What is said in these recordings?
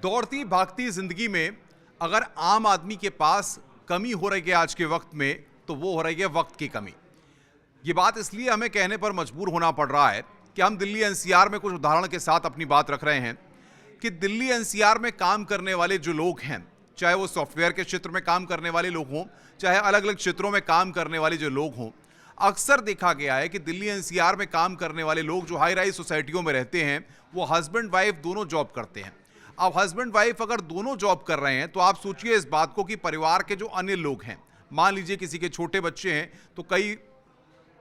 दौड़ती भागती जिंदगी में अगर आम आदमी के पास कमी हो रही है आज के वक्त में, तो वो हो रही है वक्त की कमी। ये बात इसलिए हमें कहने पर मजबूर होना पड़ रहा है कि हम दिल्ली एनसीआर में कुछ उदाहरण के साथ अपनी बात रख रहे हैं कि दिल्ली एनसीआर में काम करने वाले जो लोग हैं, चाहे वो सॉफ्टवेयर के क्षेत्र में काम करने वाले लोग हों, चाहे अलग अलग क्षेत्रों में काम करने वाले जो लोग हों, अक्सर देखा गया है कि दिल्ली एनसीआर में काम करने वाले लोग जो हाई राइज सोसाइटियों में रहते हैं, वो हस्बैंड वाइफ दोनों जॉब करते हैं। अब हस्बैंड वाइफ अगर दोनों जॉब कर रहे हैं तो आप सोचिए इस बात को कि परिवार के जो अन्य लोग हैं, मान लीजिए किसी के छोटे बच्चे हैं, तो कई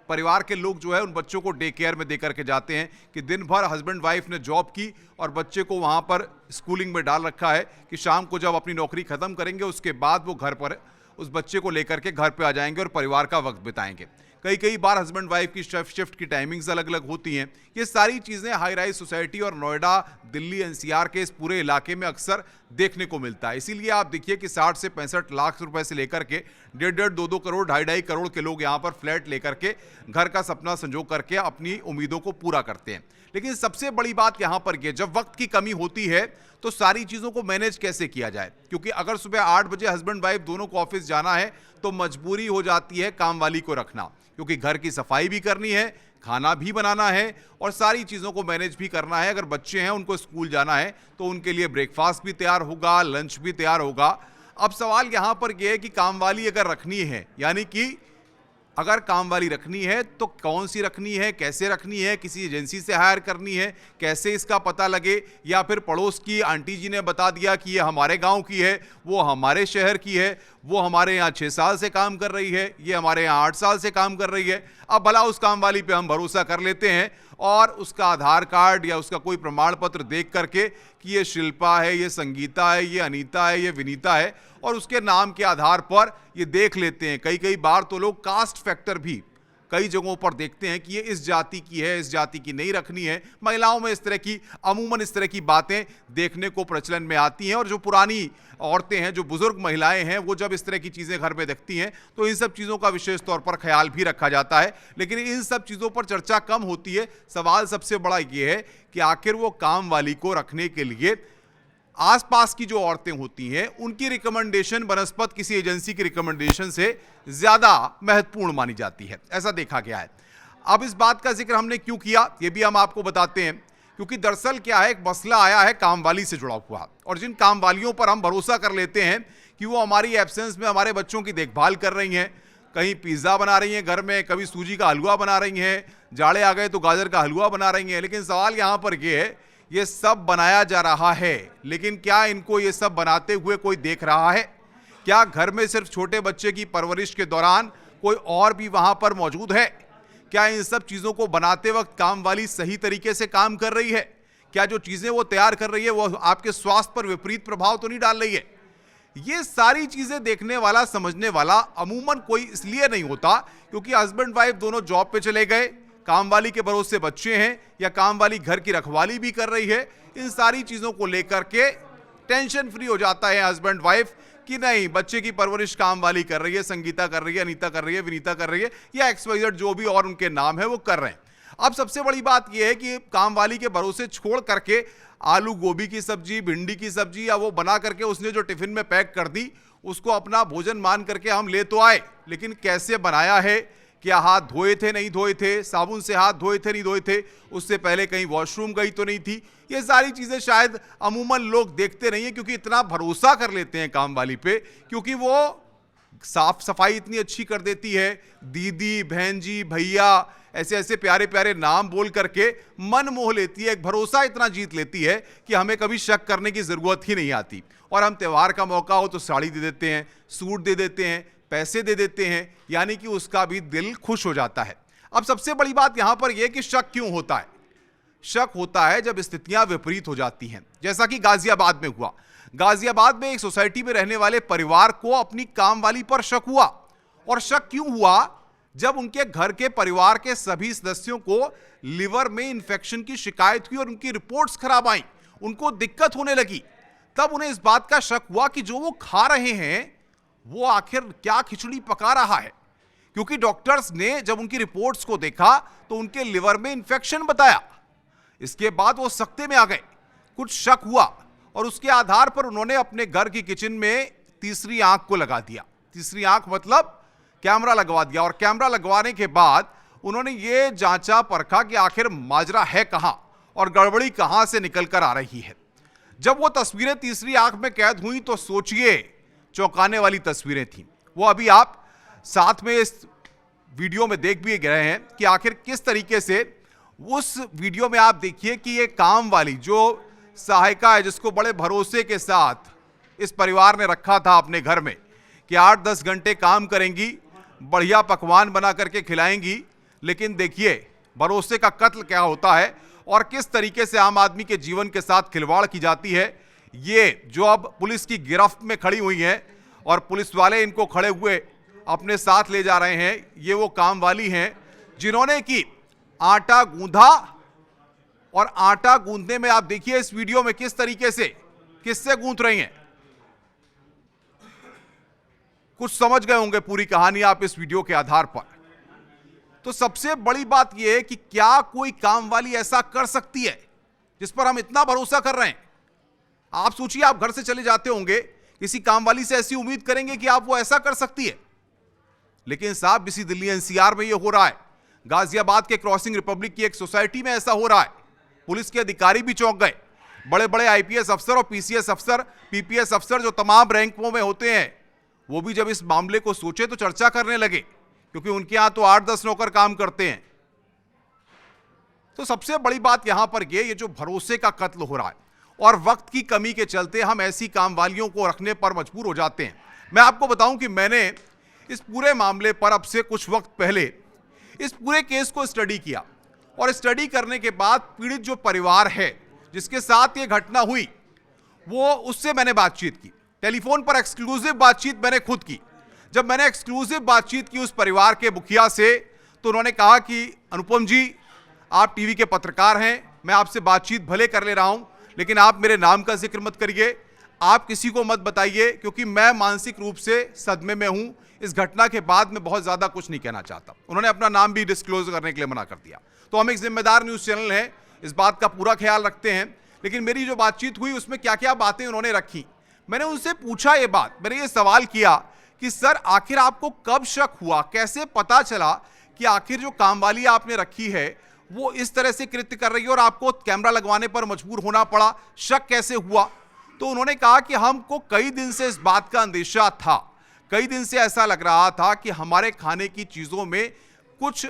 परिवार के लोग जो है उन बच्चों को डे केयर में दे करके जाते हैं कि दिन भर हस्बैंड वाइफ ने जॉब की और बच्चे को वहां पर स्कूलिंग में डाल रखा है कि शाम को जब अपनी नौकरी खत्म करेंगे उसके बाद वो घर पर उस बच्चे को लेकर के घर पे आ जाएंगे और परिवार का वक्त बिताएंगे। कई कई बार हस्बैंड वाइफ की शिफ्ट की टाइमिंग्स अलग अलग होती हैं। ये सारी चीज़ें हाई राइज सोसाइटी और नोएडा, दिल्ली एनसीआर के इस पूरे इलाके में अक्सर देखने को मिलता है। इसीलिए आप देखिए कि 60 से 65 लाख रुपए से लेकर के 1.5 2 करोड़ 2.5 करोड़ के लोग यहाँ पर फ्लैट लेकर के घर का सपना संजो करके अपनी उम्मीदों को पूरा करते हैं। लेकिन सबसे बड़ी बात यहाँ पर यह, जब वक्त की कमी होती है तो सारी चीज़ों को मैनेज कैसे किया जाए, क्योंकि अगर सुबह 8 बजे हस्बैंड वाइफ दोनों को ऑफिस जाना है तो मजबूरी हो जाती है काम वाली को रखना, क्योंकि घर की सफाई भी करनी है, खाना भी बनाना है और सारी चीज़ों को मैनेज भी करना है। अगर बच्चे हैं उनको स्कूल जाना है तो उनके लिए ब्रेकफास्ट भी तैयार होगा, लंच भी तैयार होगा। अब सवाल यहाँ पर यह है कि काम वाली अगर रखनी है, यानी कि अगर काम वाली रखनी है तो कौन सी रखनी है, कैसे रखनी है, किसी एजेंसी से हायर करनी है, कैसे इसका पता लगे, या फिर पड़ोस की आंटी जी ने बता दिया कि ये हमारे गांव की है, वो हमारे शहर की है, वो हमारे यहाँ 6 साल से काम कर रही है, ये हमारे यहाँ 8 साल से काम कर रही है। अब भला उस काम वाली पे हम भरोसा कर लेते हैं और उसका आधार कार्ड या उसका कोई प्रमाण पत्र देख करके कि ये शिल्पा है, ये संगीता है, ये अनीता है, ये विनीता है, और उसके नाम के आधार पर ये देख लेते हैं। कई कई बार तो लोग कास्ट फैक्टर भी कई जगहों पर देखते हैं कि ये इस जाति की है, इस जाति की नहीं रखनी है। महिलाओं में इस तरह की अमूमन इस तरह की बातें देखने को प्रचलन में आती हैं, और जो पुरानी औरतें हैं, जो बुजुर्ग महिलाएं हैं, वो जब इस तरह की चीज़ें घर में देखती हैं तो इन सब चीज़ों का विशेष तौर पर ख्याल भी रखा जाता है। लेकिन इन सब चीज़ों पर चर्चा कम होती है। सवाल सबसे बड़ा ये है कि आखिर वो काम वाली को रखने के लिए आसपास की जो औरतें होती हैं उनकी रिकमेंडेशन बनस्पत किसी एजेंसी की रिकमेंडेशन से ज्यादा महत्वपूर्ण मानी जाती है, ऐसा देखा गया है। अब इस बात का जिक्र हमने क्यों किया ये भी हम आपको बताते हैं, क्योंकि दरअसल क्या है, एक मसला आया है कामवाली से जुड़ा हुआ, और जिन कामवालियों पर हम भरोसा कर लेते हैं कि वो हमारी एब्सेंस में हमारे बच्चों की देखभाल कर रही हैं, कहीं पिज्ज़ा बना रही हैं घर में, कभी सूजी का हलवा बना रही हैं, जाड़े आ गए तो गाजर का हलवा बना रही हैं। लेकिन सवाल यहाँ पर यह है, ये सब बनाया जा रहा है, लेकिन क्या इनको ये सब बनाते हुए कोई देख रहा है? क्या घर में सिर्फ छोटे बच्चे की परवरिश के दौरान कोई और भी वहां पर मौजूद है? क्या इन सब चीजों को बनाते वक्त काम वाली सही तरीके से काम कर रही है? क्या जो चीजें वो तैयार कर रही है वो आपके स्वास्थ्य पर विपरीत प्रभाव तो नहीं डाल रही है? ये सारी चीजें देखने वाला, समझने वाला अमूमन कोई इसलिए नहीं होता क्योंकि हस्बैंड वाइफ दोनों जॉब पे चले गए, काम वाली के भरोसे बच्चे हैं, या काम वाली घर की रखवाली भी कर रही है। इन सारी चीजों को लेकर के टेंशन फ्री हो जाता है हस्बैंड वाइफ कि नहीं, बच्चे की परवरिश काम वाली कर रही है, संगीता कर रही है, अनीता कर रही है, विनीता कर रही है, या XYZ जो भी और उनके नाम है वो कर रहे हैं। अब सबसे बड़ी बात यह है कि काम वाली के भरोसे छोड़ करके आलू गोभी की सब्जी, भिंडी की सब्जी, या वो बना करके उसने जो टिफिन में पैक कर दी उसको अपना भोजन मान करके हम ले तो आए, लेकिन कैसे बनाया है, क्या हाथ धोए थे नहीं धोए थे, साबुन से हाथ धोए थे नहीं धोए थे, उससे पहले कहीं वॉशरूम गई तो नहीं थी, ये सारी चीजें शायद अमूमन लोग देखते नहीं है, क्योंकि इतना भरोसा कर लेते हैं काम वाली पे, क्योंकि वो साफ सफाई इतनी अच्छी कर देती है, दीदी, बहन जी, भैया, ऐसे ऐसे प्यारे प्यारे नाम बोल करके मन मोह लेती है, एक भरोसा इतना जीत लेती है कि हमें कभी शक करने की जरूरत ही नहीं आती। और हम त्यौहार का मौका हो तो साड़ी दे देते हैं, सूट दे देते हैं, पैसे दे देते हैं, यानी कि उसका भी दिल खुश हो जाता है। अब सबसे बड़ी बात यहां पर यह कि शक क्यों होता है? शक होता है जब स्थितियां विपरीत हो जाती हैं, जैसा कि गाजियाबाद में हुआ। गाजियाबाद में एक सोसाइटी में रहने वाले परिवार को अपनी काम वाली पर शक हुआ, और शक क्यों हुआ? जब उनके घर के परिवार के सभी सदस्यों को लिवर में इंफेक्शन की शिकायत हुई और उनकी रिपोर्ट्स खराब आई, उनको दिक्कत होने लगी, तब उन्हें इस बात का शक हुआ कि जो वो खा रहे हैं वो आखिर क्या खिचड़ी पका रहा है, क्योंकि डॉक्टर्स ने जब उनकी रिपोर्ट्स को देखा तो उनके लिवर में इंफेक्शन बताया। इसके बाद वो सख्ते में आ गए, कुछ शक हुआ, और उसके आधार पर उन्होंने अपने घर की किचन में तीसरी आंख को लगा दिया। तीसरी आंख मतलब कैमरा लगवा दिया, और कैमरा लगवाने के बाद उन्होंने ये जांचा परखा कि आखिर माजरा है कहां और गड़बड़ी कहां से निकल कर आ रही है। जब वो तस्वीरें तीसरी आंख में कैद हुई तो सोचिए चौंकाने वाली तस्वीरें थी। वो अभी आप साथ में इस वीडियो में देख भी रहे हैं कि आखिर किस तरीके से उस वीडियो में आप देखिए कि ये काम वाली जो सहायिका है, जिसको बड़े भरोसे के साथ इस परिवार ने रखा था अपने घर में कि 8-10 घंटे काम करेंगी, बढ़िया पकवान बना करके खिलाएंगी, लेकिन देखिए भरोसे का कत्ल क्या होता है और किस तरीके से आम आदमी के जीवन के साथ खिलवाड़ की जाती है। ये जो अब पुलिस की गिरफ्त में खड़ी हुई हैं और पुलिस वाले इनको खड़े हुए अपने साथ ले जा रहे हैं, ये वो काम वाली हैं जिन्होंने कि आटा गूंधा, और आटा गूंधने में आप देखिए इस वीडियो में किस तरीके से किससे गूंथ रही हैं। कुछ समझ गए होंगे पूरी कहानी आप इस वीडियो के आधार पर। तो सबसे बड़ी बात यह है कि क्या कोई काम वाली ऐसा कर सकती है जिस पर हम इतना भरोसा कर रहे हैं। आप सोचिए, आप घर से चले जाते होंगे, किसी काम वाली से ऐसी उम्मीद करेंगे कि आप वो ऐसा कर सकती है, लेकिन साहब इसी दिल्ली एनसीआर में ये हो रहा है। गाजियाबाद के क्रॉसिंग रिपब्लिक की एक सोसाइटी में ऐसा हो रहा है। पुलिस के अधिकारी भी चौंक गए। बड़े बड़े आईपीएस अफसर और पीसीएस अफसर, पीपीएस अफसर जो तमाम रैंकों में होते हैं, वो भी जब इस मामले को सोचे तो चर्चा करने लगे, क्योंकि उनके यहां तो 8-10 नौकर काम करते हैं। तो सबसे बड़ी बात यहां पर ये जो भरोसे का कत्ल हो रहा है, और वक्त की कमी के चलते हम ऐसी काम वालियों को रखने पर मजबूर हो जाते हैं। मैं आपको बताऊं कि मैंने इस पूरे मामले पर अब से कुछ वक्त पहले इस पूरे केस को स्टडी किया, और स्टडी करने के बाद पीड़ित जो परिवार है जिसके साथ ये घटना हुई, वो उससे मैंने बातचीत की। टेलीफोन पर एक्सक्लूसिव बातचीत मैंने खुद की। जब मैंने एक्सक्लूसिव बातचीत की उस परिवार के मुखिया से, तो उन्होंने कहा कि अनुपम जी, आप टीवी के पत्रकार हैं, मैं आपसे बातचीत भले कर ले रहा हूं, लेकिन आप मेरे नाम का जिक्र मत करिए, आप किसी को मत बताइए, क्योंकि मैं मानसिक रूप से सदमे में हूं। इस घटना के बाद मैं बहुत ज्यादा कुछ नहीं कहना चाहता। उन्होंने अपना नाम भी डिस्क्लोज करने के लिए मना कर दिया। तो हम एक जिम्मेदार न्यूज चैनल हैं, इस बात का पूरा ख्याल रखते हैं। लेकिन मेरी जो बातचीत हुई उसमें क्या क्या बातें उन्होंने रखी, मैंने उनसे पूछा ये बात, मैंने ये सवाल किया कि सर आखिर आपको कब शक हुआ, कैसे पता चला कि आखिर जो कामवाली आपने रखी है वो इस तरह से कृत्य कर रही है और आपको कैमरा लगवाने पर मजबूर होना पड़ा, शक कैसे हुआ। तो उन्होंने कहा कि हमको कई दिन से इस बात का अंदेशा था, कई दिन से ऐसा लग रहा था कि हमारे खाने की चीजों में कुछ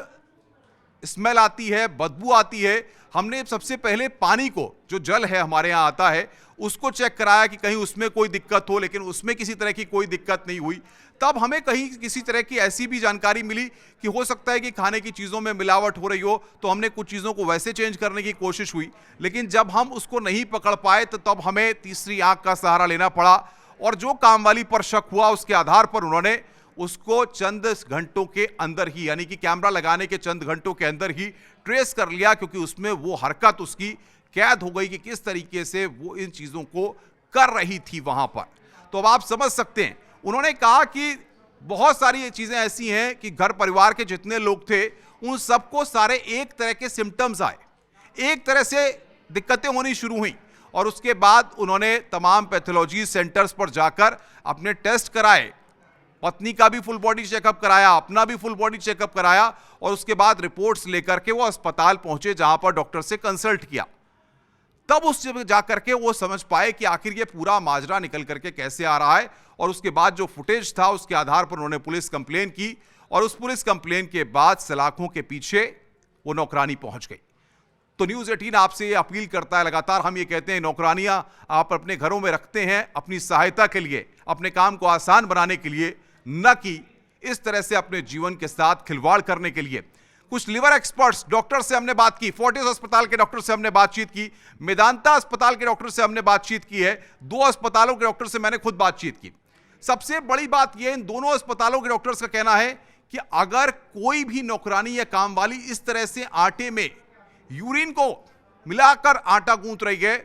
स्मेल आती है, बदबू आती है। हमने सबसे पहले पानी को, जो जल है हमारे यहाँ आता है, उसको चेक कराया कि कहीं उसमें कोई दिक्कत हो, लेकिन उसमें किसी तरह की कोई दिक्कत नहीं हुई। तब हमें कहीं किसी तरह की ऐसी भी जानकारी मिली कि हो सकता है कि खाने की चीज़ों में मिलावट हो रही हो, तो हमने कुछ चीज़ों को वैसे चेंज करने की कोशिश हुई। लेकिन जब हम उसको नहीं पकड़ पाए तो तब हमें तीसरी आंख का सहारा लेना पड़ा, और जो कामवाली पर शक हुआ उसके आधार पर उन्होंने उसको चंद घंटों के अंदर ही, यानी कि कैमरा लगाने के चंद घंटों के अंदर ही ट्रेस कर लिया, क्योंकि उसमें वो हरकत उसकी कैद हो गई कि किस तरीके से वो इन चीज़ों को कर रही थी वहां पर। तो अब आप समझ सकते हैं, उन्होंने कहा कि बहुत सारी चीज़ें ऐसी हैं कि घर परिवार के जितने लोग थे उन सबको सारे एक तरह के सिम्टम्स आए, एक तरह से दिक्कतें होनी शुरू हुई, और उसके बाद उन्होंने तमाम पैथोलॉजी सेंटर्स पर जाकर अपने टेस्ट कराए, पत्नी का भी फुल बॉडी चेकअप कराया, अपना भी फुल बॉडी चेकअप कराया, और उसके बाद रिपोर्ट्स लेकर के वो अस्पताल पहुंचे जहां पर डॉक्टर से कंसल्ट किया। तब उस जाकर के वो समझ पाए कि आखिर ये पूरा माजरा निकल करके कैसे आ रहा है, और उसके बाद जो फुटेज था उसके आधार पर उन्होंने पुलिस कंप्लेन की, और उस पुलिस कंप्लेन के बाद सलाखों के पीछे वो नौकरानी पहुंच गई। तो न्यूज़ 18 आपसे ये अपील करता है, लगातार हम ये कहते हैं नौकरानियां आप अपने घरों में रखते हैं अपनी सहायता के लिए, अपने काम को आसान बनाने के लिए, न कि इस तरह से अपने जीवन के साथ खिलवाड़ करने के लिए। कुछ लिवर एक्सपर्ट्स डॉक्टर से हमने बात की, फोर्टिस अस्पताल के डॉक्टर से हमने बातचीत की, मेदांता अस्पताल के डॉक्टर से हमने बातचीत की है, 2 अस्पतालों के डॉक्टर से मैंने खुद बातचीत की। सबसे बड़ी बात यह, इन दोनों अस्पतालों के डॉक्टर्स का कहना है कि अगर कोई भी नौकरानी या कामवाली इस तरह से आटे में यूरिन को मिलाकर आटा गूंथ रही है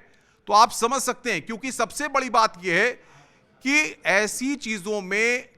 तो आप समझ सकते हैं, क्योंकि सबसे बड़ी बात यह है कि ऐसी चीजों में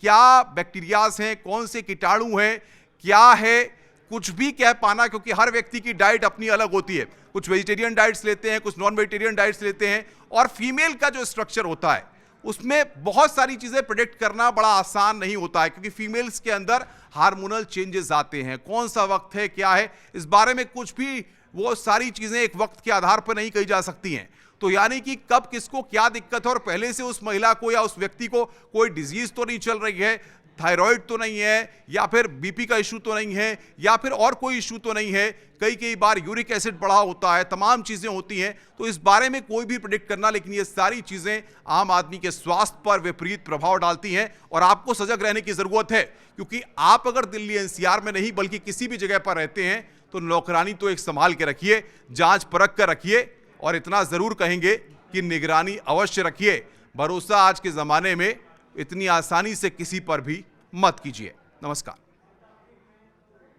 क्या बैक्टीरियाज हैं, कौन से कीटाणु हैं, क्या है, कुछ भी कह पाना, क्योंकि हर व्यक्ति की डाइट अपनी अलग होती है। कुछ वेजिटेरियन डाइट्स लेते हैं, कुछ नॉन वेजिटेरियन डाइट्स लेते हैं, और फीमेल का जो स्ट्रक्चर होता है उसमें बहुत सारी चीजें प्रेडिक्ट करना बड़ा आसान नहीं होता है, क्योंकि फीमेल्स के अंदर हार्मोनल चेंजेस आते हैं। कौन सा वक्त है, क्या है, इस बारे में कुछ भी वो सारी चीजें एक वक्त के आधार पर नहीं कही जा सकती हैं। तो यानी कि कब किसको क्या दिक्कत है, और पहले से उस महिला को या उस व्यक्ति को कोई डिजीज तो नहीं चल रही है, थायराइड तो नहीं है, या फिर बीपी का इशू तो नहीं है, या फिर और कोई इशू तो नहीं है, कई बार यूरिक एसिड बढ़ा होता है, तमाम चीजें होती हैं। तो इस बारे में कोई भी प्रेडिक्ट करना, लेकिन ये सारी चीजें आम आदमी के स्वास्थ्य पर विपरीत प्रभाव डालती हैं, और आपको सजग रहने की जरूरत है। क्योंकि आप अगर दिल्ली एनसीआर में नहीं बल्कि किसी भी जगह पर रहते हैं तो नौकरानी तो एक संभाल के रखिए, जांच परख कर रखिए, और इतना जरूर कहेंगे कि निगरानी अवश्य रखिए। भरोसा आज के जमाने में इतनी आसानी से किसी पर भी मत कीजिए। नमस्कार।